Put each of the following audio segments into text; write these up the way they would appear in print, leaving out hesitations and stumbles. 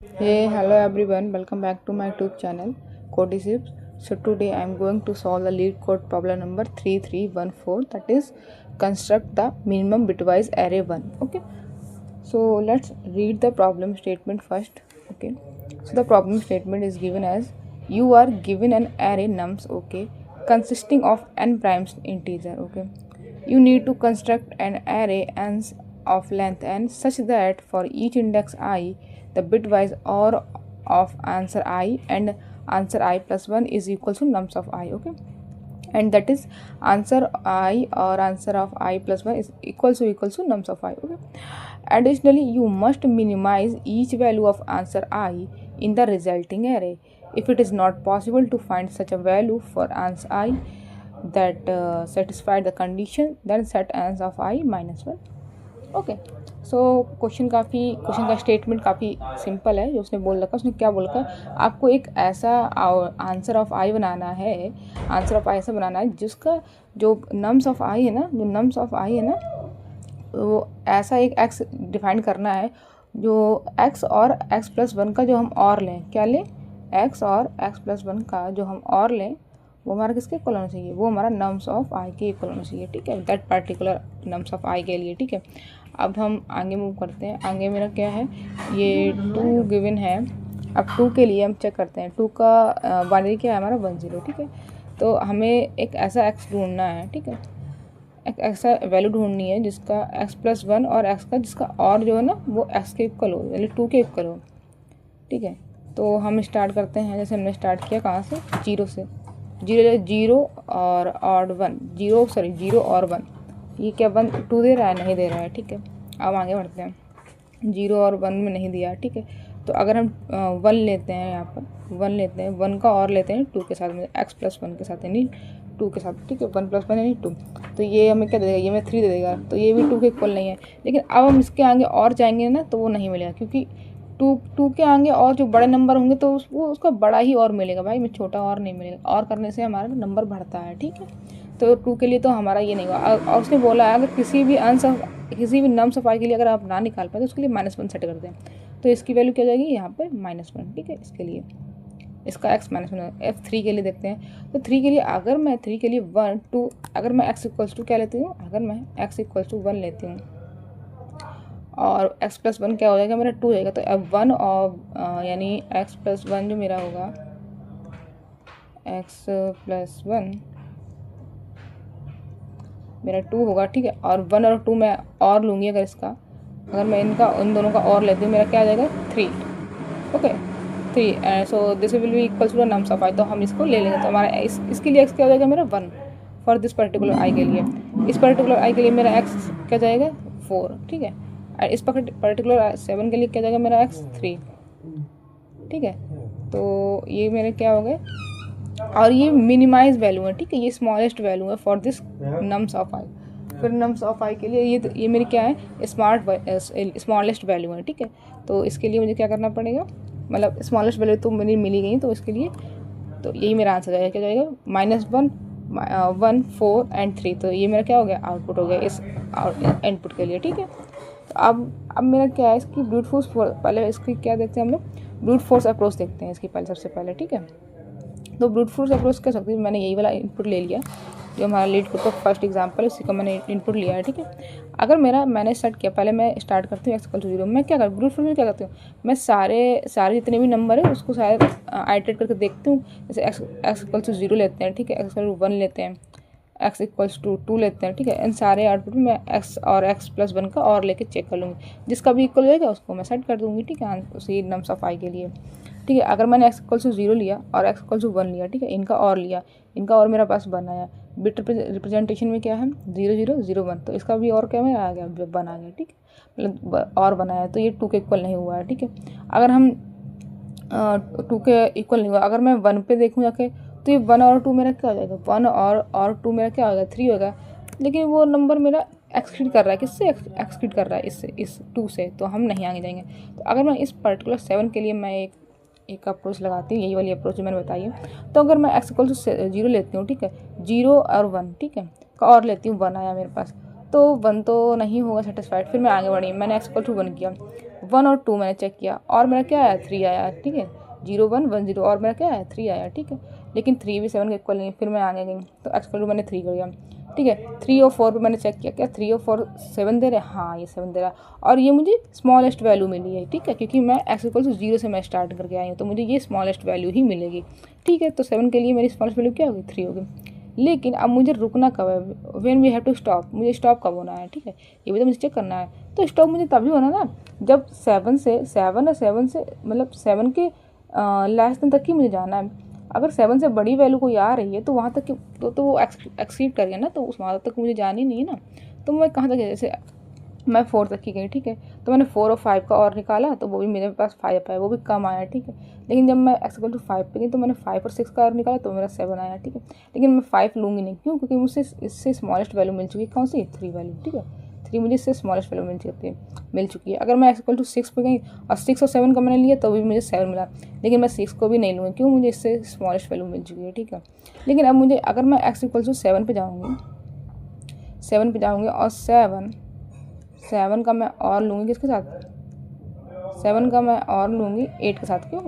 Hey, hello everyone, welcome back to my YouTube channel Codecips. So today I am going to solve the lead code problem number 3314, that is construct the minimum bitwise array 1. Okay, so let's read the problem statement first. Okay, so the problem statement is given as you are given an array nums, okay, consisting of n primes integer. Okay, you need to construct an array n of length n such that for each index I the bitwise or of answer I and answer I plus 1 is equal to nums of I. Okay, and that is answer I or answer of I plus 1 is equal to nums of I. Okay, additionally you must minimize each value of answer I in the resulting array. If it is not possible to find such a value for answer I that satisfy the condition, then set ans of I minus 1. Okay, so question का statement काफ़ी simple है। जो उसने बोल रखा है, उसने क्या बोल रखा है, आपको एक ऐसा आंसर ऑफ आई बनाना है, आंसर ऑफ आई ऐसा बनाना है जिसका जो नम्स ऑफ आई है ना, जो नम्स ऑफ आई है ना, वो ऐसा एक एक्स डिफाइन करना है जो एक्स और एक्स प्लस वन का जो हम और लें, क्या लें, एक्स और एक्स प्लस वन का जो हम और लें वो हमारा किसके इक्वल होना चाहिए, वो हमारा नम्स ऑफ आई के इक्वल होना चाहिए। ठीक है, दैट पर्टिकुलर नम्स ऑफ आई के लिए। ठीक है, अब हम आगे मूव करते हैं। आगे मेरा क्या है, ये 2 गिवन है। अब 2 के लिए हम चेक करते हैं। 2 का बाइनरी क्या है हमारा 1 0। ठीक है, तो हमें एक ऐसा एक्स ढूंढना है। ठीक है, एक ऐसा वैल्यू ढूंढनी है जिसका एक्स प्लस 1 और एक्स का जिसका और जो है ना वो एक्स के इक्वल हो, यानी 2 के इक्वल हो। ठीक है, तो हम स्टार्ट करते हैं, जैसे हमने स्टार्ट किया कहाँ से, 0 से। 0 और ऑड 1, 0 और 1, ये क्या 1 2 दे रहा है, नहीं दे रहा है। ठीक है, अब आगे बढ़ते हैं। 0 और 1 में नहीं दिया। ठीक है, तो अगर हम 1 लेते हैं, यहाँ पर 1 लेते हैं, 1 का और लेते हैं 2 के साथ में, एक्स प्लस 1 के साथ यानी 2 के साथ। ठीक है, 1 प्लस 1 यानी 2, तो ये हमें क्या दे देगा, ये हमें 3 दे देगा। तो ये भी 2 के इक्वल नहीं है। लेकिन अब हम इसके आगे और जाएंगे ना तो वो नहीं मिलेगा, क्योंकि 2 के आगे और जो बड़े नंबर होंगे तो वो उसका बड़ा ही और मिलेगा भाई, में छोटा और नहीं मिलेगा। और करने से हमारा नंबर बढ़ता है। ठीक है, तो 2 के लिए तो हमारा ये नहीं हुआ। और उसने बोला अगर किसी भी नम सफाई के लिए अगर आप ना निकाल पाए तो उसके लिए -1 सेट कर दें, तो इसकी वैल्यू क्या जाएगी यहाँ पे -1। ठीक है, इसके लिए इसका x -1। F3 के लिए देखते हैं, तो 3 के लिए अगर मैं 3 के लिए 1 2 अगर मैं x इक्वल्स टू क्या लेती हूँ, अगर मैं x इक्वल्स टू 1 लेती हूँ और x प्लस 1 क्या हो जाएगा मेरा 2 हो जाएगा। तो अब 1 और यानी x प्लस 1 जो मेरा होगा, x प्लस 1 मेरा 2 होगा। ठीक है, और 1 और 2 मैं और लूँगी, अगर मैं इन दोनों का और लेती हूँ, मेरा क्या आ जाएगा 3। Okay, 3, so this will be equals to nums of I. तो हम इसको ले लेंगे, तो हमारा इसके लिए x क्या हो जाएगा मेरा 1 फॉर दिस पर्टिकुलर आई के लिए। इस पर्टिकुलर आई के लिए मेरा x क्या जाएगा 4। ठीक है, इस पर्टिकुलर 7 के लिए क्या जाएगा मेरा x 3। ठीक है, तो ये मेरे क्या हो गए, और ये मिनिमाइज वैल्यू है। ठीक है, ये स्मॉलेस्ट वैल्यू है फॉर दिस नम्स ऑफ आई। फिर नम्स ऑफ आई के लिए ये मेरी क्या है, स्मॉलेस्ट वैल्यू है। ठीक है, तो इसके लिए मुझे क्या करना पड़ेगा, मतलब स्मॉलेस्ट वैल्यू तो मेरी मिली गई, तो इसके लिए तो यही मेरा आंसर जाएगा, क्या जाएगा -1 1 4 एंड 3। तो ये मेरा क्या हो गया, आउटपुट हो गया इस इनपुट के लिए। ठीक है, तो अब मेरा क्या है, इसकी ब्रूट फोर्स, पहले इसकी क्या देखते हैं हम लोग, ब्रूट फोर्स अप्रोच देखते हैं इसकी पहले, सबसे पहले। ठीक है, तो ब्रूट फोर्स अप्रोच कर सकते हैं। मैंने यही वाला इनपुट ले लिया जो हमारा लीड कोड का फर्स्ट एग्जांपल है, उसी का मैंने इनपुट लिया है। ठीक है, अगर मैंने स्टार्ट किया, पहले मैं स्टार्ट करती हूँ x = 0। मैं क्या ब्रूट फोर्स में क्या करती हूँ, मैं सारे जितने भी नंबर है उसको सारे आइटरेट करके देखती हूँ। जैसे x = 0 लेते हैं, ठीक है, x = 1 लेते हैं, x = 2 लेते हैं। ठीक है, इन सारे आउटपुट में मैं x और x प्लस 1 का और लेके चेक कर लूँगी, जिसका भी इक्वल हो जाएगा उसको मैं सेट कर दूँगी। ठीक है, उसी नम्स ऑफ आई के लिए। ठीक है, अगर मैंने x = 0 लिया और x = 1 लिया, ठीक है, इनका और लिया, इनका और मेरा पास 1 आया। बिट रिप्रेजेंटेशन में क्या है 0 0 0 1, तो इसका भी और क्या मेरा आ गया 1 आ गया। ठीक है, मतलब और बनाया, तो ये 2 के इक्वल नहीं हुआ है। ठीक है, अगर हम 2 के इक्वल नहीं हुआ, अगर मैं 1 पे देखूँ जाके, तो ये 1 और 2 मेरा क्या हो जाएगा, 1 और 2 मेरा क्या होगा 3 होगा। लेकिन वो नंबर मेरा एक्सक्रीड कर रहा है, किससे एक्सक्रीड कर रहा है, इससे, इस 2 से, तो हम नहीं आगे जाएंगे। तो अगर मैं इस पर्टिकुलर 7 के लिए मैं एक अप्रोच लगाती हूँ, यही वाली अप्रोच जो मैंने बताई है। तो अगर मैं x = 0 लेती हूँ, ठीक है, 0 और 1, ठीक है, का और लेती हूँ 1 आया मेरे पास, तो 1 तो नहीं होगा सेटिस्फाइड। फिर मैं आगे बढ़ी, मैंने x = 1 किया, 1 और 2 मैंने चेक किया और मेरा क्या आया 3 आया, ठीक है, 0 1 1 0 और मेरा क्या आया 3 आया, ठीक है। लेकिन 3 भी 7 के इक्वल नहीं है। फिर मैं आगे गई तो x = मैंने 3 कर दिया, ठीक है। 3 और 4 पे मैंने चेक किया, क्या 3 और 4 7 दे रहे हैं, हाँ ये 7 दे रहा है और ये मुझे स्मॉलेस्ट वैल्यू मिली है, ठीक है, क्योंकि मैं x = 0 से मैं स्टार्ट करके आई हूँ तो मुझे ये स्मॉलेस्ट वैल्यू ही मिलेगी, ठीक है। तो 7 के लिए मेरी स्मॉलेस्ट वैल्यू क्या होगी 3 होगी। लेकिन अब मुझे रुकना कब है, when we have to stop, मुझे स्टॉप कब होना है, ठीक है, ये भी तो मुझे चेक करना है। तो स्टॉप मुझे तभी होना ना जब 7 से मतलब 7 के लेस देन तक ही मुझे जाना है। अगर 7 से बड़ी वैल्यू कोई आ रही है तो वहाँ तक तो वो एक्सीड कर गया ना, तो उस वहाँ तक मुझे जानी नहीं है ना। तो मैं कहाँ तक, जैसे मैं 4 तक की गई, ठीक है, तो मैंने 4 और 5 का और निकाला तो वो भी मेरे पास 5 आया, वो भी कम आया, ठीक है। लेकिन जब मैं x = 5 पे गई तो मैंने 5 और 6 का और निकाला तो मेरा 7 आया, ठीक है। लेकिन मैं 5 लूँगी नहीं, क्यों, क्योंकि मुझसे इससे स्मॉलेस्ट वैल्यू मिल चुकी है, कौन सी 3 वैल्यू, ठीक है, 3 मुझे इससे स्मॉलेस्ट वैल्यू मिल चुकी है। अगर मैं x = 6 पे गई और 6 और 7 का मैंने लिया तो भी मुझे 7 मिला, लेकिन मैं 6 को भी नहीं लूँगी, क्यों, मुझे इससे स्मॉलेस्ट वैल्यू मिल चुकी है, ठीक है। लेकिन अब मुझे, अगर मैं x = 7 पे जाऊँगी, 7 पे जाऊँगी और 7 का मैं और लूँगी किसके साथ, 7 का मैं और लूँगी 8 के साथ, क्यों,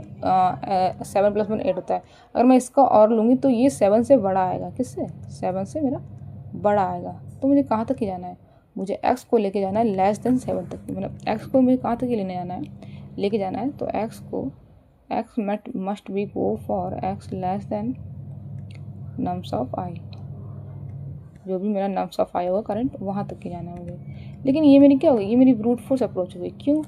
7 + 1 8 होता है। अगर मैं इसका और लूँगी तो ये 7 से बड़ा आएगा, किससे, 7 से मेरा बड़ा आएगा। तो मुझे कहाँ तक ही जाना है, मुझे x को लेके जाना है लेस देन 7 तक, मतलब x को मुझे कहाँ तक ही लेने जाना है, लेके जाना है। तो x must be go for x less than nums of i, जो भी मेरा नम्स ऑफ i होगा करंट, वहाँ तक ही जाना है मुझे। लेकिन ये मेरी क्या होगी, ये मेरी ब्रूट फोर्स अप्रोच होगी, क्यों,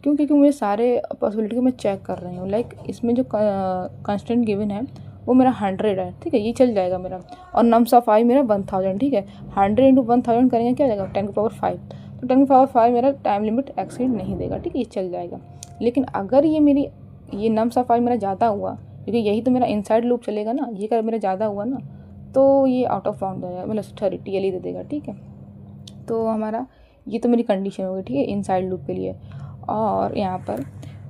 क्योंकि मुझे सारे पॉसिबिलिटी को मैं चेक कर रही हूँ। लाइक इसमें जो कंस्टेंट गिवन है वो मेरा 100 है, ठीक है, ये चल जाएगा मेरा, और नम्स ऑफ i मेरा 1000, ठीक है। 100 × 1000 करेंगे क्या हो जाएगा 10⁵, तो 10⁵ मेरा टाइम लिमिट एक्सीड नहीं देगा, ठीक है, ये चल जाएगा। लेकिन अगर ये नम्स ऑफ i मेरा ज़्यादा हुआ, क्योंकि यही तो मेरा इनसाइड लूप चलेगा ना, ये अगर मेरा ज़्यादा हुआ ना तो ये आउट ऑफ बाउंड हो जाएगा, मतलब सॉरी TL दे देगा, ठीक है। तो हमारा ये तो मेरी कंडीशन होगी, ठीक है, इनसाइड लूप के लिए। और यहाँ पर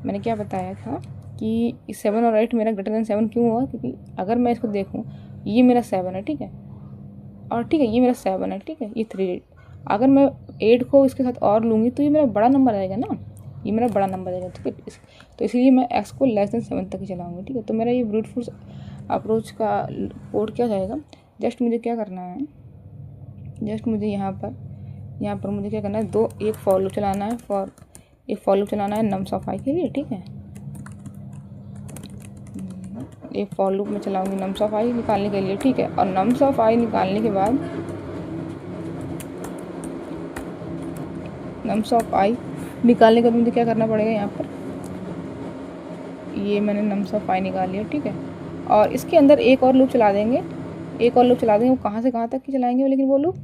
मैंने क्या बताया था कि 7 और 8 मेरा ग्रेटर देन 7 क्यों हुआ, क्योंकि अगर मैं इसको देखूँ, ये मेरा 7 है, ठीक है, और ठीक है ये मेरा 7 है, ठीक है, ये 3, अगर मैं 8 को इसके साथ और लूँगी तो ये मेरा बड़ा नंबर आएगा ना, ये मेरा बड़ा नंबर आएगा, ठीक है। तो इसलिए मैं x को लेस देन 7 तक ही चलाऊँगी, ठीक है। तो मेरा ये ब्रूट फोर्स अप्रोच का कोड क्या जाएगा, जस्ट मुझे क्या करना है, जस्ट मुझे यहाँ पर मुझे क्या करना है, एक फॉर लूप चलाना है नम्स ऑफ i के लिए, ठीक है। एक फॉर लूप में चलाऊंगी नम्स ऑफ i निकालने के लिए, ठीक है। और नम्स ऑफ i निकालने के बाद मुझे क्या करना पड़ेगा, यहाँ पर ये मैंने नम्स ऑफ i निकाल लिया, ठीक है। और इसके अंदर एक और लूप चला देंगे, वो कहाँ से कहाँ तक की चलाएंगे, लेकिन वो लूप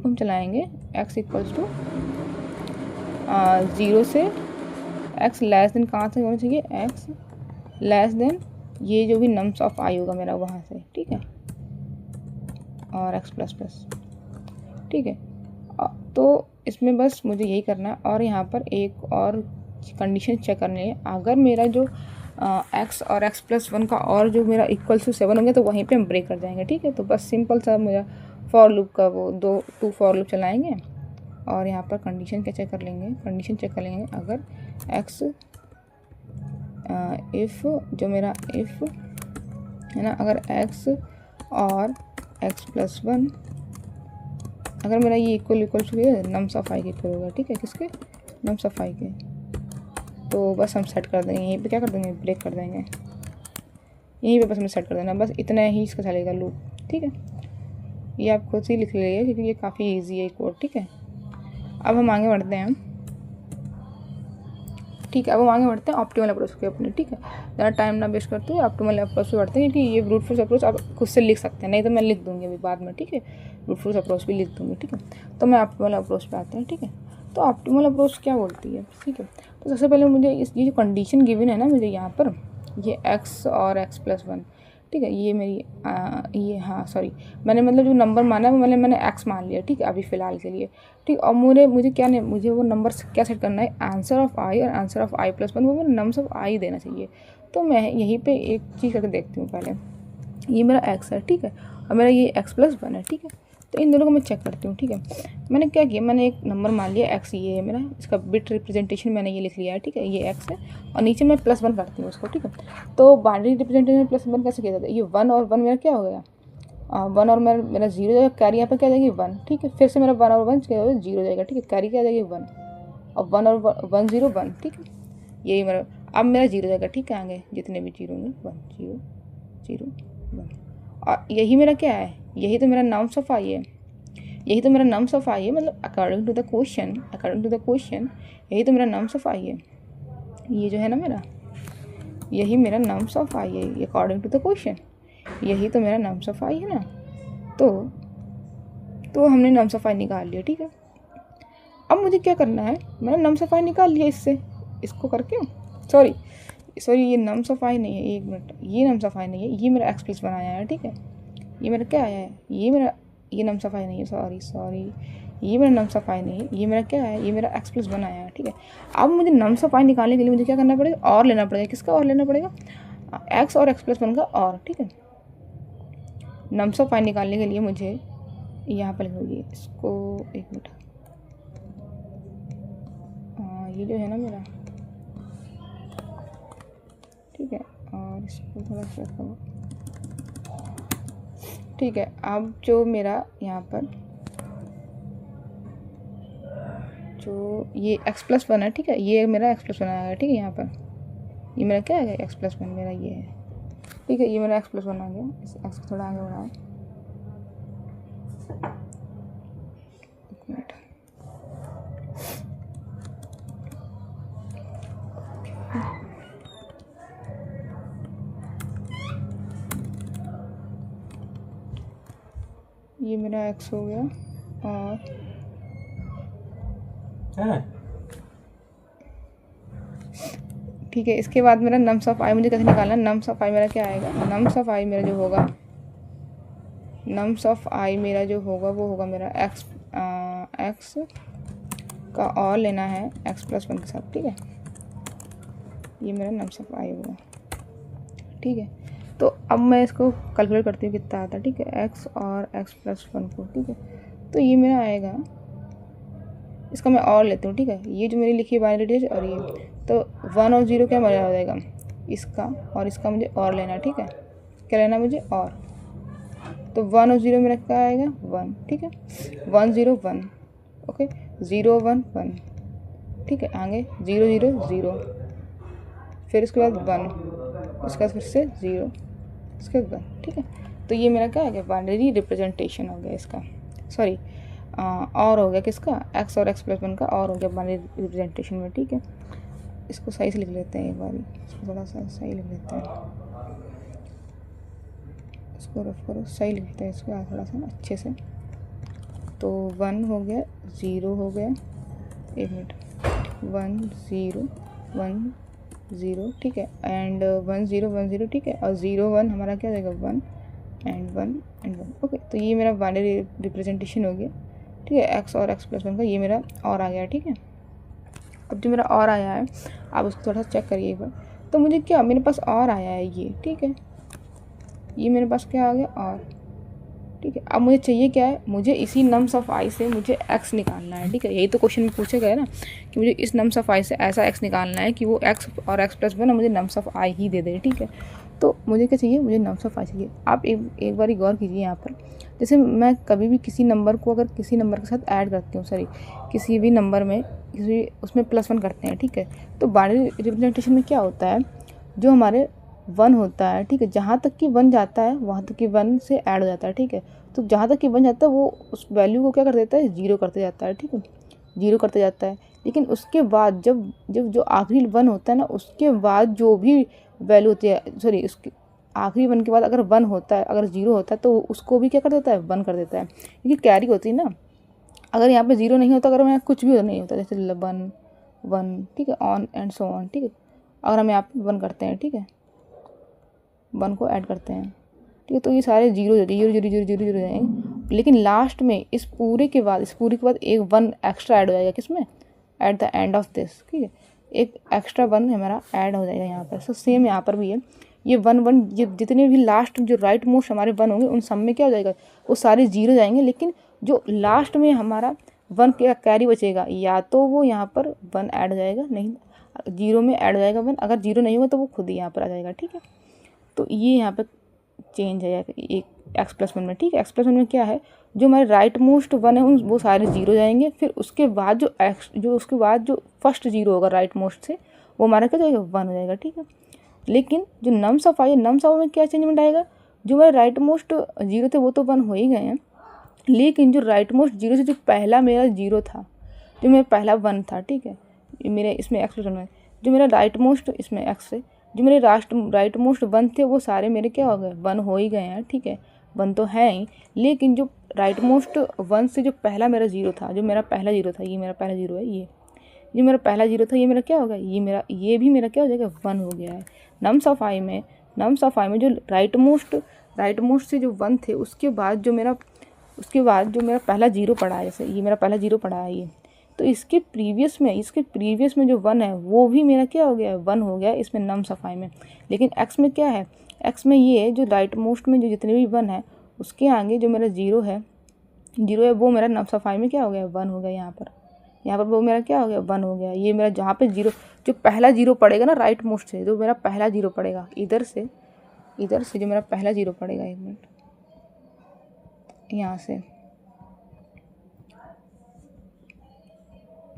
हम चलाएंगे x = 0 से x लेस देन, कहाँ से होना चाहिए, x लेस देन ये जो भी नम्स ऑफ i होगा मेरा वहाँ से, ठीक है, और x++, ठीक है। तो इसमें बस मुझे यही करना है। और यहाँ पर एक और कंडीशन चेक करनी है, अगर मेरा जो x और x+1 का और जो मेरा = 7 होंगे तो वहीं पे हम ब्रेक कर जाएंगे, ठीक है। तो बस सिंपल सा मेरा फॉर लूप का वो 2 फॉर लूप चलाएंगे और यहाँ पर कंडीशन चेक कर लेंगे, अगर x इफ़ जो मेरा इफ़ है ना, अगर x और x+1 अगर मेरा ये इक्वल नम्स ऑफ i के इक्वल होगा, ठीक है, किसके, नम्स ऑफ i के, तो बस हम सेट कर देंगे, यहीं पे क्या कर देंगे, ब्रेक कर देंगे, यहीं पे बस हमें सेट कर देना, बस इतना ही इसका चलेगा लूप, ठीक है। ये आप खुद ही लिख लीजिए क्योंकि ये काफ़ी ईजी है कोड, ठीक है। अब हम आगे बढ़ते हैं, ठीक है, अब हम आगे बढ़ते हैं ऑप्टिमल अप्रोच के अपने, ठीक है। ज़्यादा टाइम ना वेस्ट करते हुए ऑप्टिमल अप्रोच पे बढ़ते हैं, क्योंकि ये ब्रूट फोर्स अप्रोच आप खुद से लिख सकते हैं, नहीं तो मैं लिख दूँगी अभी बाद में, ठीक है, ब्रूट फोर्स अप्रोच भी लिख दूँगी, ठीक है। तो मैं ऑप्टिमल अप्रोच पे आते हैं, ठीक है। तो ऑप्टिमल अप्रोच क्या बोलती है, ठीक है। तो सबसे पहले मुझे ये जो कंडीशन गिवन है ना, मुझे यहाँ पर ये x और x+1, ठीक है, ये मेरी मैंने मतलब जो नंबर माना है मैंने x मान लिया, ठीक है, अभी फ़िलहाल के लिए, ठीक। और मुझे वो नंबर क्या सेट करना है, आंसर ऑफ i और आंसर ऑफ i+1 वो मुझे नम्स ऑफ i देना चाहिए। तो मैं यहीं पे एक चीज़ करके देखती हूँ, पहले ये मेरा x है, ठीक है, और मेरा ये x+1 है, ठीक है। तो इन दोनों को मैं चेक करती हूँ, ठीक है। मैंने क्या किया, मैंने एक नंबर मान लिया x, ये है मेरा, इसका बिट रिप्रेजेंटेशन मैंने ये लिख लिया है, ठीक है, ये x है, और नीचे मैं +1 करती हूँ उसको, ठीक है। तो बाइनरी रिप्रेजेंटेशन में +1 कैसे किया जाता है, ये 1 और 1 मेरा क्या हो गया, 1 और मेरा 0 जाएगा, कैरी यहाँ पर क्या जाएगी 1, ठीक है। फिर से मेरा 1 और 1 क्या हो 0 जाएगा, ठीक है, कैरी क्या जाएगी 1, और 1 और 1 0 1, ठीक है, यही मेरा अब मेरा 0 जाएगा, ठीक है, आगे जितने भी 0 होंगे 1 0 0 1, और यही मेरा क्या है, यही तो मेरा नम्स ऑफ आई है, यही तो मेरा नम्स ऑफ आई है, मतलब अकॉर्डिंग टू द क्वेश्चन यही तो मेरा नम्स ऑफ आई है, ये जो है ना मेरा, यही मेरा नम्स ऑफ आई है, ये अकॉर्डिंग टू द क्वेश्चन यही तो मेरा नम्स ऑफ आई है ना। तो हमने नम्स ऑफ आई निकाल लिया, ठीक है। अब मुझे क्या करना है, मैंने नम्स ऑफ आई निकाल लिया इससे, इसको करके सॉरी ये नम्स ऑफ आई नहीं है, एक मिनट, ये नम्स ऑफ आई नहीं है, ये मेरा x+ बनाया है, ठीक है, ये मेरा क्या आया है, ये नम्स ऑफ आई नहीं है, सॉरी ये मेरा नम्स ऑफ आई नहीं है, ये मेरा क्या है, ये मेरा x+ बनाया है, ठीक है। अब मुझे नम्स ऑफ आई निकालने के लिए मुझे क्या करना पड़ेगा, और लेना पड़ेगा, किसका और लेना पड़ेगा, x और x+1 का और, ठीक है। नम्स ऑफ आई निकालने के लिए मुझे यहाँ पर लिखूँगी इसको, एक मिनट, ये जो है ना मेरा, ठीक है, और इसको थोड़ा सा करो, ठीक है। अब जो मेरा यहाँ पर जो ये x+1 है, ठीक है, ये मेरा x+1 आएगा, ठीक है, यहाँ पर ये मेरा क्या है, x+1 मेरा ये है, ठीक है, ये मेरा x+1 आ गया, इस x को थोड़ा आगे बढ़ाओ, एक मिनट, ये मेरा x हो गया, और ठीक है, इसके बाद मेरा नम्स ऑफ आई मुझे कैसे निकालना है, नम्स ऑफ आई मेरा क्या आएगा, नम्स ऑफ आई मेरा जो होगा वो होगा मेरा x का और लेना है x+1 के साथ, ठीक है, ये मेरा नम्स ऑफ आई होगा, ठीक है। तो अब मैं इसको कैलकुलेट करती हूँ कितना आता है, ठीक है, x और x+1 को, ठीक है। तो ये मेरा आएगा, इसका मैं और लेती हूँ, ठीक है, ये जो मेरी लिखी है बाइनरी डिजिट, और ये तो 1 और 0 क्या मजा हो जाएगा, इसका और इसका मुझे और लेना है, ठीक है, क्या लेना मुझे और, तो 1 और 0 मेरा क्या आएगा 1, ठीक है, 1 0 1, ओके, 0 1 1, ठीक है, आगे 0 0 0, फिर इसके बाद 1, उसके बाद फिर से 0, इसके बाद 1, ठीक है। तो ये मेरा क्या आ गया, बाइनरी रिप्रेजेंटेशन हो गया इसका, सॉरी और हो गया किसका, x और x+1 का और हो गया बाइनरी रिप्रेजेंटेशन में, ठीक है। इसको सही से लिख लेते हैं एक बार, इसको थोड़ा सा सही लिख लेते हैं, इसको रफ करो, सही लिख लेते हैं इसको थोड़ा सा ना अच्छे से। तो 1 हो गया, 0 हो गया, एक मिनट, 1 0 1 0, ठीक है, एंड 1 0 1 0, ठीक है, और 0 1 हमारा क्या जाएगा 1 एंड 1, ओके। तो ये मेरा बाइनरी रिप्रेजेंटेशन हो गया, ठीक है, x और x+1 का, ये मेरा और आ गया, ठीक है। अब जो मेरा और आया है, आप उसको थोड़ा सा चेक करिए एक बार, तो मुझे क्या, मेरे पास और आया है ये, ठीक है, ये मेरे पास क्या आ गया और, ठीक है। अब मुझे चाहिए क्या है, मुझे इसी नम्स ऑफ आई से मुझे x निकालना है, ठीक है, यही तो क्वेश्चन में पूछा गया है ना, कि मुझे इस नम्स ऑफ आई से ऐसा x निकालना है कि वो x और x+1 मुझे नम्स ऑफ आई ही दे दे, ठीक है। तो मुझे क्या चाहिए, मुझे नम्स ऑफ आई चाहिए। आप एक बार गौर कीजिए यहाँ पर, जैसे मैं कभी भी किसी नंबर को अगर किसी नंबर के साथ ऐड करती हूँ, सॉरी किसी भी नंबर में किसी उसमें +1 करते हैं, ठीक है, तो बाइनरी रिप्रेजेंटेशन में क्या होता है, जो हमारे 1 होता है, ठीक है, जहाँ तक कि 1 जाता है वहाँ तक कि 1 से ऐड हो जाता है, ठीक है। तो जहाँ तक कि 1 जाता है वो उस वैल्यू को क्या कर देता है, 0 करते जाता है, ठीक है, 0 करते जाता है। लेकिन उसके बाद जब जो आखिरी 1 होता है ना, उसके बाद जो भी वैल्यू होती है, सॉरी उसके आखिरी 1 के बाद अगर 1 होता है, अगर 0 होता है, तो उसको भी क्या कर देता है, 1 कर देता है, क्योंकि कैरी होती है ना। अगर यहाँ पे 0 नहीं होता, अगर यहाँ कुछ भी नहीं होता, जैसे 1 1, ठीक है, ऑन एंड सो ऑन, ठीक है, अगर हम यहाँ पे 1 करते हैं, ठीक है, 1 को ऐड करते हैं, ठीक है, तो ये सारे 0 0 0 0 0 0 0 जाएंगे। लेकिन लास्ट में इस पूरे के बाद एक 1 एक्स्ट्रा ऐड हो जाएगा, किसमें, at the end of this, ठीक है, एक एक्स्ट्रा 1 हमारा ऐड हो जाएगा यहाँ पर। सो सेम यहाँ पर भी है, ये 1 1 ये जितने भी लास्ट जो राइट मोस्ट हमारे 1 होंगे उन सब में क्या हो जाएगा, वो सारे 0 जाएंगे, लेकिन जो लास्ट में हमारा 1 का कैरी बचेगा या तो वो यहाँ पर 1 ऐड हो जाएगा, नहीं 0 में ऐड हो जाएगा 1, अगर 0 नहीं होगा तो वो खुद ही यहाँ पर आ जाएगा। ठीक है, तो ये यहाँ पर चेंज है एक x+1 में। ठीक है, x+1 में क्या है, जो हमारे राइट मोस्ट 1 है उन वो सारे 0 जाएंगे, फिर उसके बाद उसके बाद जो फर्स्ट 0 होगा राइट मोस्ट से वो हमारा क्या जाएगा, 1 हो जाएगा। ठीक है, लेकिन जो नम्स ऑफ आई है, नम्स ऑफ में क्या चेंजमेंट आएगा, जो हमारे राइट मोस्ट 0 थे वो तो 1 हो ही गए हैं, लेकिन जो राइट मोस्ट 0 से जो पहला मेरा 0 था, जो मेरा पहला 1 था, ठीक है, मेरे इसमें x+1 में जो मेरा राइट मोस्ट इसमें x से जो मेरे राइट मोस्ट 1 थे वो सारे मेरे क्या हो गए, 1 हो ही गए हैं। ठीक है, 1 तो है ही, लेकिन जो राइट मोस्ट 1 से जो पहला मेरा 0 था, जो मेरा पहला 0 था, ये मेरा पहला 0 है, ये जो मेरा पहला 0 था ये मेरा क्या हो गया, ये भी मेरा क्या हो जाएगा, 1 हो गया है। नम्स ऑफ आई में जो राइट मोस्ट से जो 1 थे उसके बाद जो मेरा पहला 0 पड़ा है, जैसे ये मेरा पहला 0 पड़ा है ये, तो इसके प्रीवियस में जो 1 है वो भी मेरा क्या हो गया, 1 हो गया इसमें नम्स ऑफ आई में। लेकिन x में क्या है, x में ये जो राइट मोस्ट में जो जितने भी 1 है उसके आगे जो मेरा 0 है वो मेरा नम्स ऑफ आई में क्या हो गया, 1 हो गया। यहाँ पर वो मेरा क्या हो गया, 1 हो गया। ये मेरा जहाँ पे 0 जो पहला 0 पड़ेगा ना राइट मोस्ट से, जो मेरा पहला 0 पड़ेगा इधर से जो मेरा पहला 0 पड़ेगा, एक मिनट, यहाँ से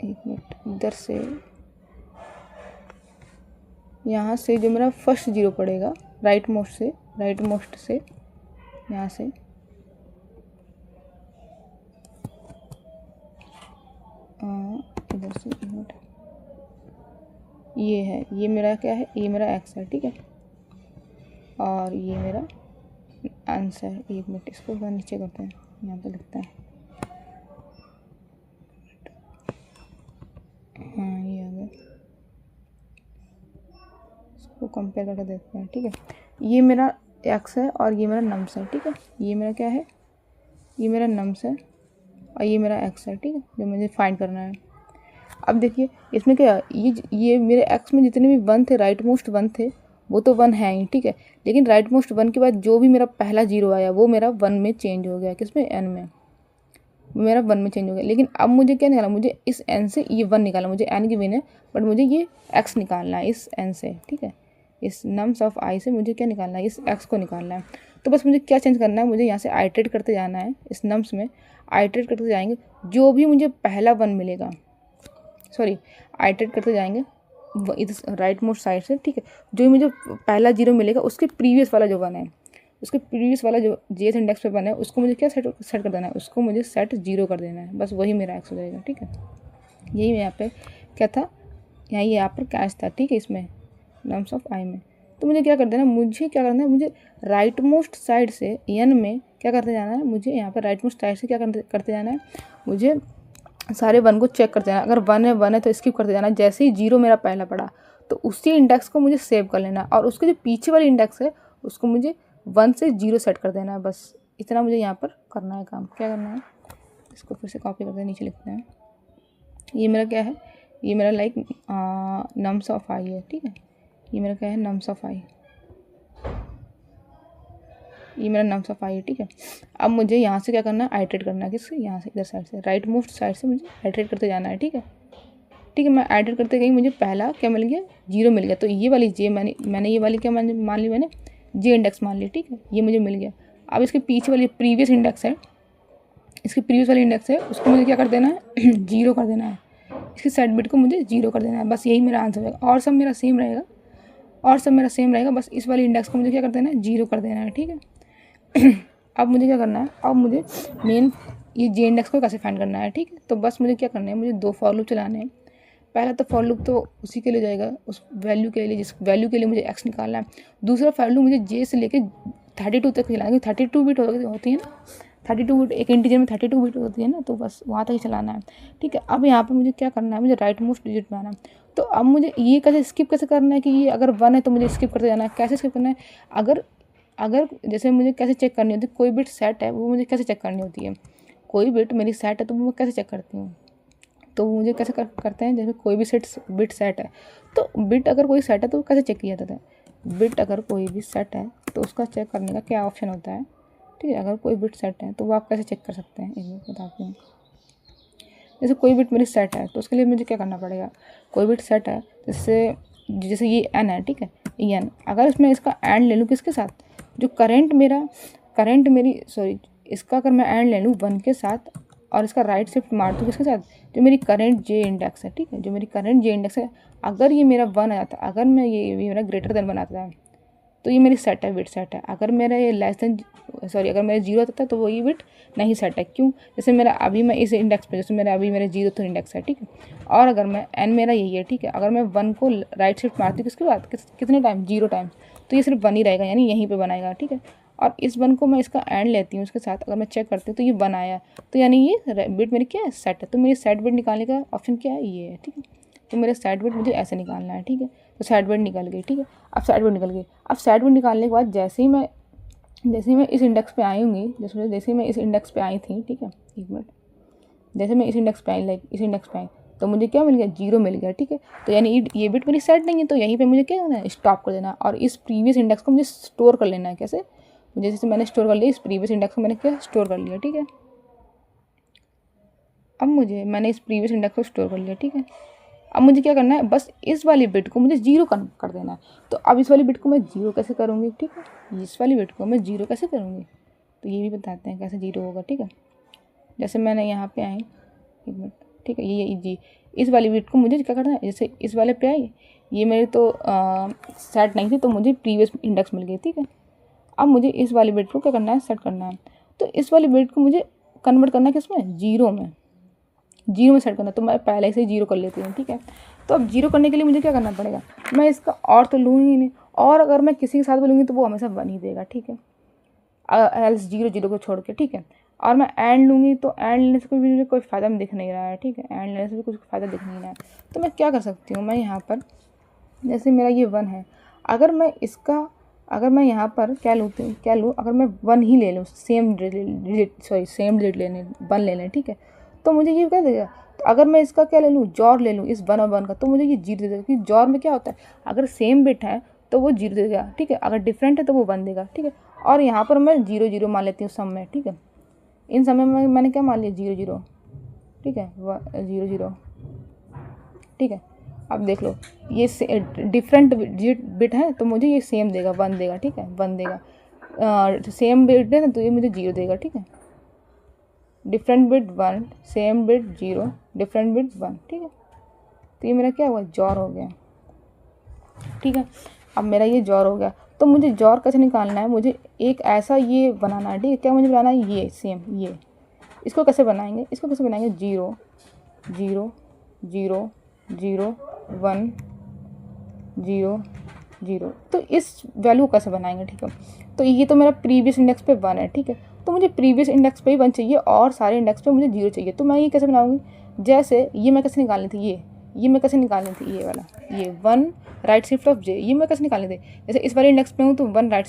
इधर से यहाँ से जो मेरा फर्स्ट 0 पड़ेगा राइट मोस्ट से यहाँ से इधर से ये है, ये मेरा क्या है, ये मेरा x है। ठीक है, और ये मेरा आंसर है। एक मिनट, इसको थोड़ा नीचे करते हैं, यहाँ पे लिखता है, हाँ ये आ गया, इसको कंपेयर करके देखते हैं। ठीक है, ये मेरा x है और ये मेरा नम्स है। ठीक है, ये मेरा क्या है, ये मेरा नम्स है और ये मेरा x है। ठीक है, जो मुझे फाइंड करना है। अब देखिए इसमें क्या है, ये मेरे x में जितने भी 1 थे, राइट मोस्ट 1 थे, वो तो 1 है ही। ठीक है, लेकिन राइट मोस्ट 1 के बाद जो भी मेरा पहला 0 आया वो मेरा 1 में चेंज हो गया, किसमें, n में, मेरा 1 में चेंज हो गया। लेकिन अब मुझे क्या निकाला, मुझे इस n से ये 1 निकाला, मुझे n की विन है बट मुझे ये x निकालना है इस n से। ठीक है, इस नम्स ऑफ आई से मुझे क्या निकालना है, इस x को निकालना है। तो बस मुझे क्या चेंज करना है, मुझे यहाँ से आइटरेट करते जाना है, इस नम्स में आइटरेट करते जाएंगे, जो भी मुझे पहला 1 मिलेगा, आइटरेट करते जाएंगे इस राइट मोस्ट साइड से। ठीक है, जो मुझे पहला 0 मिलेगा उसके प्रीवियस वाला जो 1 है, उसके प्रीवियस वाला जो jth इंडेक्स पे 1 है उसको मुझे क्या सेट कर देना है, उसको मुझे सेट 0 कर देना है, बस वही मेरा x हो जाएगा। ठीक है, यही यहाँ पे क्या था, यहाँ पर कैच था। ठीक है, इसमें नम्स ऑफ आई में, तो मुझे क्या कर देना, मुझे राइट मोस्ट साइड से n में क्या करते जाना है, मुझे यहाँ पर राइट मोस्ट साइड से क्या करते जाना है, मुझे सारे 1 को चेक करते जाना। अगर 1 है तो स्किप करते जाना। जैसे ही 0 मेरा पहला पड़ा तो उसी इंडेक्स को मुझे सेव कर लेना, और उसके जो पीछे वाली इंडेक्स है उसको मुझे 1 से 0 सेट कर देना है। बस इतना मुझे यहाँ पर करना है काम। क्या करना है, इसको फिर से कॉपी करते हैं, नीचे लिखते हैं। ये मेरा क्या है, ये मेरा लाइक नम्स ऑफ आई है। ठीक है, ये मेरा क्या है, नम्स ऑफ आई, ये मेरा नम्स ऑफ आई है। ठीक है, अब मुझे यहाँ से क्या करना है, आइटरेट करना है, किससे, यहाँ से इधर साइड से, राइट मोस्ट साइड से मुझे आइटरेट करते जाना है। ठीक है, मैं आइटरेट करते गई, मुझे पहला क्या मिल गया, 0 मिल गया। तो ये वाली जे मैंने ये वाली क्या मान ली, मैंने जे इंडेक्स मान ली। ठीक है, ये मुझे मिल गया। अब इसके पीछे वाली प्रीवियस इंडेक्स है, उसको मुझे क्या कर देना है, 0 कर देना है। इसकी सेट बिट को मुझे 0 कर देना है, बस यही मेरा आंसर होगा। और सब मेरा सेम रहेगा, बस इस वाली इंडेक्स को मुझे क्या कर देना है, 0 कर देना है। ठीक है, अब मुझे क्या करना है, अब मुझे मेन ये जे इंडेक्स को कैसे फाइंड करना है। ठीक है, तो बस मुझे क्या करना है, मुझे 2 फॉर लूप चलाने हैं। पहला तो फॉर लूप तो उसी के लिए जाएगा, उस वैल्यू के लिए जिस वैल्यू के लिए मुझे x निकालना है। दूसरा फॉर लूप मुझे j से लेके 32 तक चलाना है, 32 बिट होती है ना, 32 बिट एक इंटीजर में 32 बिट होती है ना, तो बस वहाँ तक ही चलाना है। ठीक है, अब यहाँ पर मुझे क्या करना है, मुझे राइट मोस्ट डिजिट में आना है। तो अब मुझे ये कैसे स्किप करना है कि ये अगर 1 है तो मुझे स्किप करते जाना है। कैसे स्किप करना है, अगर जैसे मुझे कैसे चेक करनी होती है, कोई बिट सेट है वो मुझे कैसे चेक करनी होती है, कोई बिट मेरी सेट है तो मैं कैसे चेक करती हूँ, तो मुझे कैसे करते हैं, जैसे कोई भी बिट सेट है, तो बिट अगर कोई सेट है तो कैसे चेक किया जाता है। बिट अगर कोई भी सेट है तो उसका चेक करने का क्या ऑप्शन होता है, ठीक है। अगर कोई बिट सेट है तो वो आप कैसे चेक कर सकते हैं, एक मिनट बताती हूँ। जैसे कोई बिट मेरी सेट है तो उसके लिए मुझे क्या करना पड़ेगा, कोई बिट सेट है जैसे ये एन है, ठीक है, एन। अगर इसमें इसका एंड ले लूँ किसके साथ, जो इसका अगर मैं एंड ले लूँ 1 के साथ और इसका राइट शिफ्ट मार दूँ किसके साथ, जो मेरी करंट जे इंडेक्स है, ठीक है, जो मेरी करंट जे इंडेक्स है, अगर ये मेरा 1 आ जाता है, अगर मैं ये मेरा ग्रेटर देन बनाता है तो ये मेरी सेट है, बिट सेट है। अगर मेरा ये अगर मेरा 0 आता है तो वो ये बिट नहीं सेट है। क्यों, जैसे मेरा अभी मैं इस इंडेक्स पे, जैसे मेरा अभी मेरा 0 इंडेक्स है, ठीक है, और अगर मैं एन मेरा यही है, ठीक है, अगर मैं 1 को राइट शिफ्ट मारती हूँ किसके बाद, कितने टाइम, 0 टाइम, तो ये सिर्फ 1 ही रहेगा, यानी यहीं पर बनाएगा, ठीक है। और इस 1 को मैं इसका एंड लेती हूँ उसके साथ, अगर मैं चेक करती हूँ तो ये 1 आया, तो यानी ये बिट मेरी क्या है, सेट है। तो मेरी सेट बिट निकालने का ऑप्शन क्या है, ये है, ठीक है। तो मेरा सेट बिट मुझे ऐसे निकालना है, ठीक है। तो सेट बिट निकल गई, ठीक है। अब सेट बिट निकल गई। अब सेट बिट निकालने के बाद जैसे ही मैं इस इंडेक्स पे आई हूँगी, जैसे ही मैं इस इंडेक्स पे आई थी, ठीक है, एक मिनट, जैसे मैं इस इंडेक्स पे आई, इस इंडेक्स पे आई, तो मुझे क्या मिल गया, 0 मिल गया, ठीक है। तो यानी ये बिट मेरी सेट नहीं है, तो यहीं पे मुझे क्या करना है, स्टॉप कर देना और इस प्रीवियस इंडेक्स को मुझे स्टोर कर लेना है। कैसे, जैसे मैंने स्टोर कर लिया, इस प्रीवियस इंडेक्स को मैंने क्या स्टोर कर लिया, ठीक है। अब मैंने इस प्रीवियस इंडेक्स को स्टोर कर लिया, ठीक है। अब मुझे क्या करना है, बस इस वाली बिट को मुझे 0 कर देना है। तो अब इस वाली बिट को मैं 0 कैसे करूँगी, ठीक है, इस वाली बिट को मैं 0 कैसे करूँगी, तो ये भी बताते हैं कैसे 0 होगा, ठीक है। जैसे मैंने यहाँ पे आई, एक मिनट, ठीक है, ये जी इस वाली बिट को मुझे क्या करना है, जैसे इस वाले पे आई, ये मेरी तो सेट नहीं थी, तो मुझे प्रीवियस इंडेक्स मिल गई, ठीक है। अब मुझे इस वाली बिट को क्या करना है, सेट करना है। तो इस वाली बिट को मुझे कन्वर्ट करना है किसमें, 0 में, 0 में सेट करना। तो मैं पहले से ही 0 कर लेती हूँ, ठीक है। तो अब 0 करने के लिए मुझे क्या करना पड़ेगा, मैं इसका और तो लूँगी नहीं, और अगर मैं किसी के साथ बोलूँगी तो वो हमेशा 1 ही देगा, ठीक है, एल्स 0 को छोड़ के, ठीक है। और मैं एंड लूँगी तो एंड लेने से मुझे कोई फ़ायदा दिख नहीं रहा है, ठीक है, एंड लेने से भी कुछ फ़ायदा दिख नहीं रहा है। तो मैं क्या कर सकती हूँ, मैं यहाँ पर जैसे मेरा ये 1 है, अगर मैं यहाँ पर क्या लूँ, अगर मैं 1 ही ले लूँ, सेम डिजिट लेने 1 ले लें, ठीक है, तो मुझे ये क्या देगा। तो अगर मैं इसका क्या ले लूँ, जॉर ले लूँ इस 1 और 1 का, तो मुझे ये 0 दे देगा, क्योंकि जॉर में क्या होता है, अगर सेम बिट है तो वो 0 देगा, ठीक है, अगर डिफरेंट है तो वो 1 देगा, ठीक है। और यहाँ पर मैं 0 मान लेती हूँ सम में, ठीक है, इन समय में मैंने क्या मान लिया, 0, ठीक है, 0, ठीक है। अब देख लो, ये डिफरेंट बिट है तो मुझे ये सेम देगा, 1 देगा, ठीक है, 1 देगा। सेम बिट है तो ये मुझे 0 देगा, ठीक है। Different bit 1, same bit 0, different bit 1, ठीक है। तो ये मेरा क्या हुआ, जॉर हो गया, ठीक है। अब मेरा ये जॉर हो गया, तो मुझे जॉर कैसे निकालना है, मुझे एक ऐसा ये बनाना है, ठीक है। क्या मुझे बनाना है, ये सेम, ये इसको कैसे बनाएंगे, 0, 0, 0, 0, 1, 0, 0। तो इस वैल्यू को कैसे बनाएंगे, ठीक है। तो ये तो मेरा प्रीवियस इंडेक्स पे 1 है, ठीक है, तो मुझे प्रीवियस इंडेक्स पे ही 1 चाहिए और सारे इंडेक्स पे मुझे 0 चाहिए। तो मैं ये कैसे बनाऊंगी, जैसे ये मैं कैसे निकालनी थी, ये मैं कैसे निकालनी थी, ये वाला, ये 1 राइट शिफ्ट ऑफ जे, ये मैं कैसे निकालनी थी, जैसे इस वाले इंडेक्स पे हूँ तो 1 राइट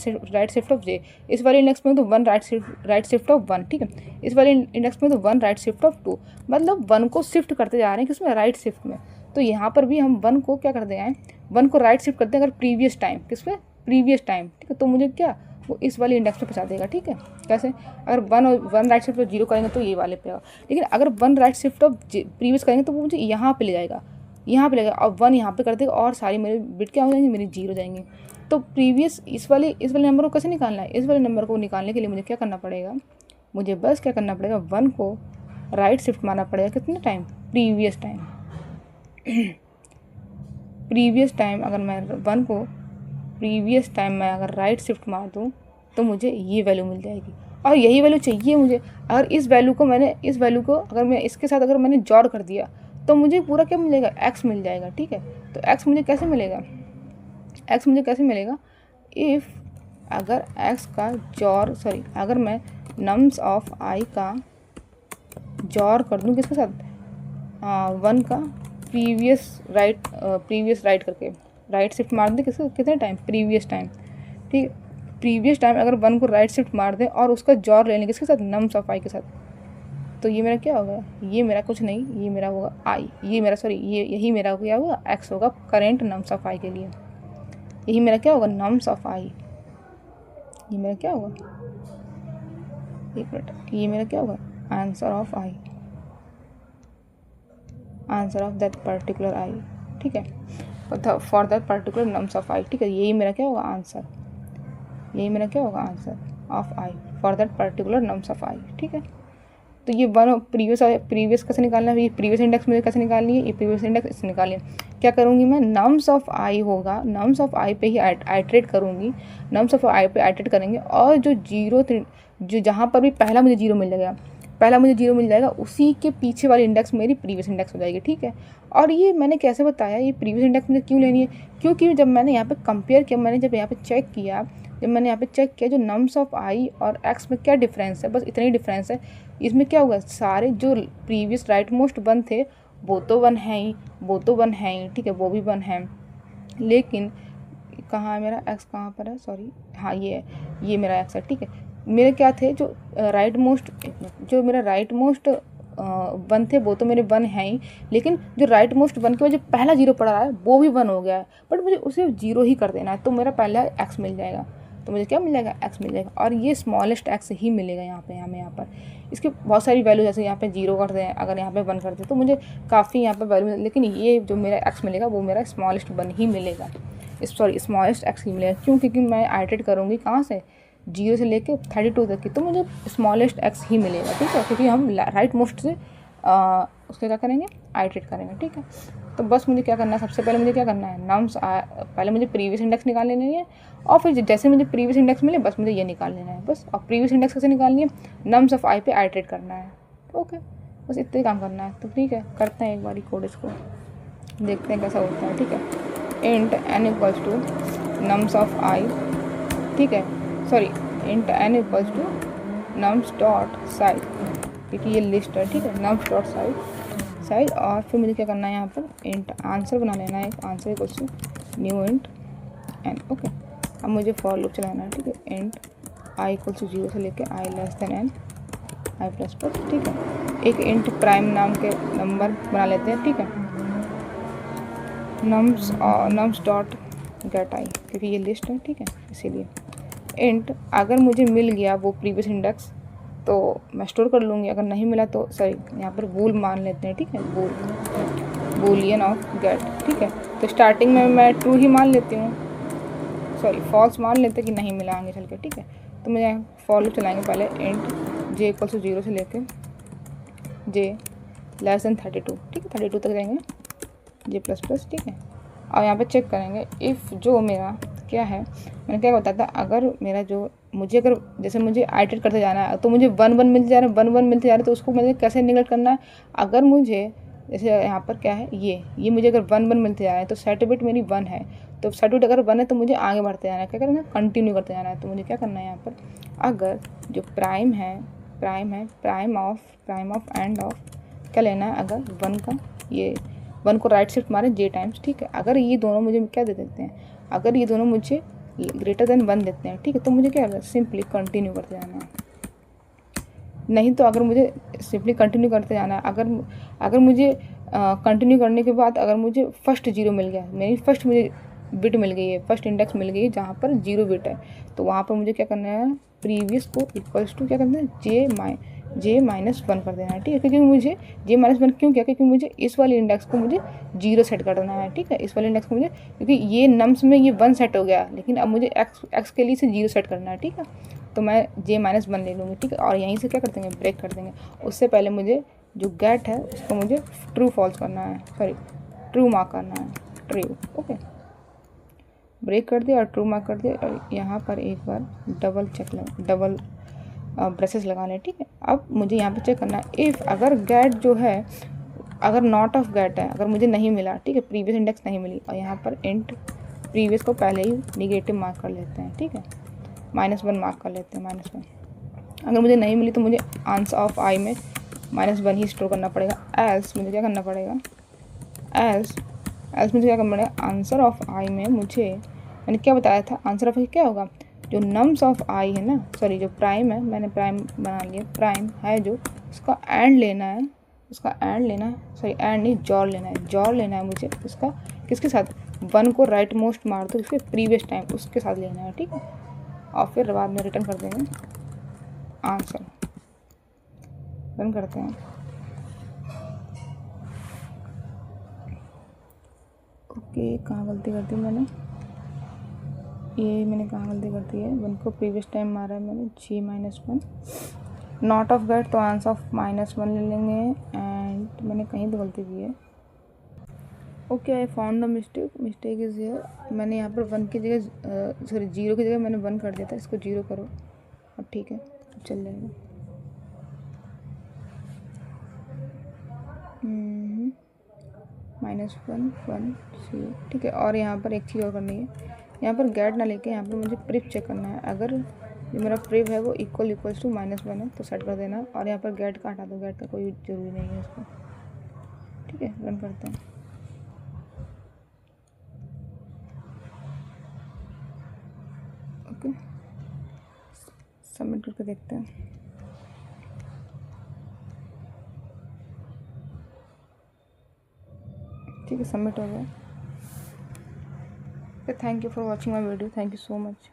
शिफ्ट ऑफ जे, इस वाले इंडेक्स पे हूँ तो 1 राइट शिफ्ट ऑफ 1, ठीक है, इस वाले इंडेक्स पे हूँ तो 1 राइट शिफ्ट ऑफ 2, मतलब 1 को शिफ्ट करते जा रहे हैं किसमें, राइट शिफ्ट में। तो यहाँ पर भी हम 1 को क्या करते हैं, 1 को राइट शिफ्ट करते हैं अगर प्रीवियस टाइम, किस पे, प्रीवियस टाइम, ठीक है। तो मुझे क्या, वो इस वाले इंडेक्स पे पहुँचा देगा, ठीक है। कैसे, अगर 1 राइट शिफ्ट ऑफ 0 करेंगे तो ये वाले पे आएगा, लेकिन अगर 1 राइट शिफ्ट ऑफ प्रीवियस करेंगे तो वो मुझे यहाँ पे ले जाएगा, और 1 यहाँ पे कर देगा और सारी मेरे बिट क्या हो जाएंगी, मेरी 0 हो जाएंगी। तो प्रीवियस इस वाले नंबर को कैसे निकालना है, इस वाले नंबर को निकालने के लिए मुझे क्या करना पड़ेगा, मुझे बस क्या करना पड़ेगा, 1 को राइट शिफ्ट मारना पड़ेगा, कितने time, previous time. Previous time अगर मैं 1 को प्रीवियस टाइम में अगर राइट शिफ्ट मार दूँ तो मुझे ये वैल्यू मिल जाएगी, और यही वैल्यू चाहिए मुझे। अगर इस वैल्यू को अगर मैं इसके साथ अगर मैंने जोड़ कर दिया तो मुझे पूरा क्या मिलेगा, x मिल जाएगा, ठीक है। तो x मुझे कैसे मिलेगा, इफ़ अगर x का अगर मैं नम्स ऑफ i का जोड़ कर दूँ किसके साथ, 1 का प्रीवियस राइट करके राइट शिफ्ट मार दें कितने टाइम, प्रीवियस टाइम, ठीक है। प्रीवियस टाइम अगर 1 को राइट शिफ्ट मार दें और उसका जोड़ ले लें किसके साथ, नम्स ऑफ i के साथ, तो ये मेरा क्या होगा, ये मेरा कुछ नहीं, ये मेरा होगा आई, ये मेरा सॉरी ये यही मेरा क्या होगा, एक्स होगा करेंट नम्स ऑफ आई के लिए। यही मेरा क्या होगा, नम्स ऑफ आई। ये मेरा क्या होगा, एक मिनट, ये मेरा क्या होगा, answer of I, answer of that particular I. ठीक है, for that particular nums of I. ठीक है, यही मेरा क्या होगा आंसर, यही मेरा क्या होगा answer of I for that particular nums of I. ठीक है, तो ये वन प्रीवियस कैसे निकालना है, ये प्रीवियस इंडेक्स मुझे कैसे निकालनी है, ये प्रीवियस इंडेक्स इससे निकालिए। क्या करूँगी मैं, नम्स ऑफ आई होगा, नम्स ऑफ आई पे ही आइट्रेट करूँगी, नम्स ऑफ आई पे आइट्रेट करेंगे, और जो जीरो जो जहाँ पर भी पहला मुझे जीरो मिल जाएगा, उसी के पीछे वाली इंडेक्स मेरी प्रीवियस इंडेक्स हो जाएगी। ठीक है, और ये मैंने कैसे बताया, ये प्रीवियस इंडेक्स मुझे क्यों लेनी है, क्योंकि जब मैंने यहाँ पे कंपेयर किया, मैंने जब यहाँ पे चेक किया, जो नम्स ऑफ आई और एक्स में क्या डिफरेंस है, बस इतना ही डिफरेंस है। इसमें क्या हुआ, सारे जो प्रीवियस राइट मोस्ट वन थे वो तो वन है ही, ठीक है, वो भी वन है, लेकिन कहाँ है मेरा एक्स, कहाँ पर है, सॉरी हाँ ये मेरा एक्स है। ठीक है, मेरे क्या थे, जो मेरा राइट मोस्ट वन थे वो तो मेरे वन हैं ही, लेकिन जो राइट मोस्ट वन के वजह पहला जीरो पड़ा रहा है वो भी वन हो गया है, बट मुझे उसे जीरो ही कर देना है, तो मेरा पहला एक्स मिल जाएगा, तो मुझे क्या मिल जाएगा, एक्स मिल जाएगा, और ये स्मॉलेस्ट एक्स ही मिलेगा यहाँ पे, हमें यहाँ पर इसके बहुत सारी वैल्यू, जैसे यहाँ पे जीरो कर दें, अगर यहाँ पे वन कर दें तो मुझे काफ़ी यहाँ पे वैल्यू, लेकिन ये जो मेरा एक्स मिलेगा वो मेरा स्मॉलेस्ट वन ही मिलेगा, स्मॉलेस्ट एक्स ही मिलेगा। क्यों, क्योंकि मैं आइट्रेट करूँगी कहाँ से, 0 से लेके 32 तक की, तो मुझे स्मॉलेस्ट एक्स ही मिलेगा। ठीक है, क्योंकि हम राइट मोस्ट से उसके क्या करेंगे, आइट्रेट करेंगे। ठीक है, तो बस मुझे क्या करना है, सबसे पहले मुझे क्या करना है, नम्स पहले मुझे प्रीवियस इंडेक्स निकाल लेनी है, और फिर जैसे मुझे प्रीवियस इंडेक्स मिले बस मुझे ये निकाल लेना है बस। और प्रीवियस इंडेक्स कैसे निकालनी है, नम्स ऑफ आई पे आइट्रेट करना है। ओके, बस इतना ही काम करना है। तो ठीक है, करते हैं एक बार कोड, इसको देखते हैं कैसा होता है। ठीक है, int n equals to nums of I, ठीक है, sorry int n equals to nums dot size, क्योंकि ये लिस्ट है। ठीक है, नम्स डॉट साइज, और फिर मुझे क्या करना है, यहाँ पर इंट आंसर बना लेना है, एक answer equals to new int n। Okay, अब मुझे फॉर लूप चलाना है। ठीक है, इंट आई इक्वल्स टू 0 से लेके आई लेस देन n आई प्लस प्लस। ठीक है, एक इंट प्राइम नाम के नंबर बना लेते हैं। ठीक है, नम्स डॉट गेट आई, क्योंकि ये लिस्ट है। ठीक है, इसीलिए इंट अगर मुझे मिल गया वो प्रीवियस इंडेक्स तो मैं स्टोर कर लूँगी, अगर नहीं मिला तो सॉरी यहाँ पर बूल मान लेते हैं। ठीक है, बूलियन ऑफ गेट। ठीक है, तो स्टार्टिंग में मैं ट्रू ही मान लेती हूँ, सॉरी फॉल्स मान लेते कि नहीं मिला आगे चल के। ठीक है, तो मुझे फॉर लूप चलाएंगे पहले, इंट जे इक्वल टू 0 से लेके जे लेस देन 32। ठीक है, 32 तक जाएंगे, जे प्लस प्लस। ठीक है, और यहाँ पे चेक करेंगे इफ़ जो मेरा क्या है, मैंने क्या बताया था, अगर मेरा जो अगर जैसे मुझे आइट्रेट करते जाना है तो मुझे 1 1 मिलते जा रहा है, 1 1 मिलते जा रहा है, तो उसको मुझे कैसे निगलेक्ट करना है, अगर मुझे जैसे यहाँ पर क्या है, ये मुझे अगर 1 1 मिलते जा रहा है तो सेट बिट मेरी 1 है, तो सेट बिट अगर 1 है तो मुझे आगे बढ़ते जाना है, क्या करना है, कंटिन्यू करते जाना है। तो मुझे क्या करना है, यहाँ पर अगर जो प्राइम है प्राइम ऑफ एंड ऑफ क्या लेना है, अगर 1 का ये 1 को राइट शिफ्ट मारे जे टाइम्स। ठीक है, अगर ये दोनों मुझे क्या दे देते हैं, अगर ये दोनों मुझे ग्रेटर देन 1 देते हैं। ठीक है, तो मुझे क्या करना है, सिंपली कंटिन्यू करते जाना है। नहीं तो अगर मुझे सिंपली कंटिन्यू करते जाना है, अगर मुझे कंटिन्यू करने के बाद अगर मुझे फर्स्ट 0 मिल गया, मेरी फर्स्ट मुझे बिट मिल गई है, फर्स्ट इंडेक्स मिल गई है जहाँ पर 0 बिट है, तो वहाँ पर मुझे क्या करना है, प्रीवियस को इक्वल्स टू क्या करना है, जे माइनस 1 कर देना है। ठीक है, क्योंकि मुझे जे माइनस 1 क्यों किया, क्योंकि मुझे इस वाले इंडेक्स को मुझे 0 सेट कर देना है। ठीक है, इस वाले इंडेक्स को मुझे, क्योंकि ये नम्स में ये 1 सेट हो गया, लेकिन अब मुझे एक्स के लिए से 0 सेट करना है। ठीक है, तो मैं जे माइनस 1 ले लूँगी। ठीक है, और यहीं से क्या कर देंगे, ब्रेक कर देंगे। उससे पहले मुझे जो गेट है उसको मुझे ट्रू फॉल्स करना है, सॉरी ट्रू मार्क करना है, ट्रू। ओके, ब्रेक कर दिया और ट्रू मार्क कर दिया, और यहाँ पर एक बार डबल ब्रेसेस लगा लें। ठीक है, अब मुझे यहाँ पे चेक करना है इफ़ अगर गेट जो है, अगर नॉट ऑफ गेट है, अगर मुझे नहीं मिला, ठीक है, प्रीवियस इंडेक्स नहीं मिली, और यहाँ पर इंट प्रीवियस को पहले ही निगेटिव मार्क कर लेते हैं। ठीक है, -1 मार्क कर लेते हैं, -1। अगर मुझे नहीं मिली तो मुझे आंसर ऑफ आई में -1 ही स्टोर करना पड़ेगा। एल्स मुझे क्या करना पड़ेगा, एल्स मुझे क्या करना पड़ेगा, आंसर ऑफ आई में मुझे, मैंने क्या बताया था, आंसर ऑफ आई क्या होगा, जो नम्स ऑफ आई है ना, सॉरी जो प्राइम है, मैंने प्राइम बना लिया, प्राइम है जो इसका एंड लेना है, इसका एंड लेना है, सॉरी एंड नहीं, जॉर लेना है, जॉर लेना है मुझे इसका किसके साथ, 1 को राइट मोस्ट मार दो उसके प्रीवियस टाइम उसके साथ लेना है, ठीक है। और फिर बाद में रिटर्न कर देंगे आंसर, रन करते हैं। ओके, कहाँ गलती कर दी मैंने, ये मैंने कहाँ गलती कर दी है, 1 को प्रीवियस टाइम मारा है मैंने, g-1 नॉट ऑफ गेट, तो आंसर ऑफ -1 ले लेंगे। एंड मैंने कहीं तो गलती की है। Okay, I found the mistake is here. मैंने यहाँ पर 1 की जगह सॉरी 0 की जगह मैंने 1 कर दिया था, इसको 0 करो। अब ठीक है, चल जाएगा। -1 0, ठीक है। और यहाँ पर एक चीज़ और करनी है, यहाँ पर गेट ना लेके यहाँ पर मुझे प्रिव चेक करना है। अगर जो मेरा प्रिव है वो इक्वल्स टू -1 है तो सेट कर देना, और यहाँ पर गेट का हटा दो, गेट का कोई ज़रूरी नहीं है इसको, ठीक है। रन करते हैं। ओके, सबमिट करके देखते हैं। ठीक है, सबमिट हो गया। Thank you for watching my video, thank you so much.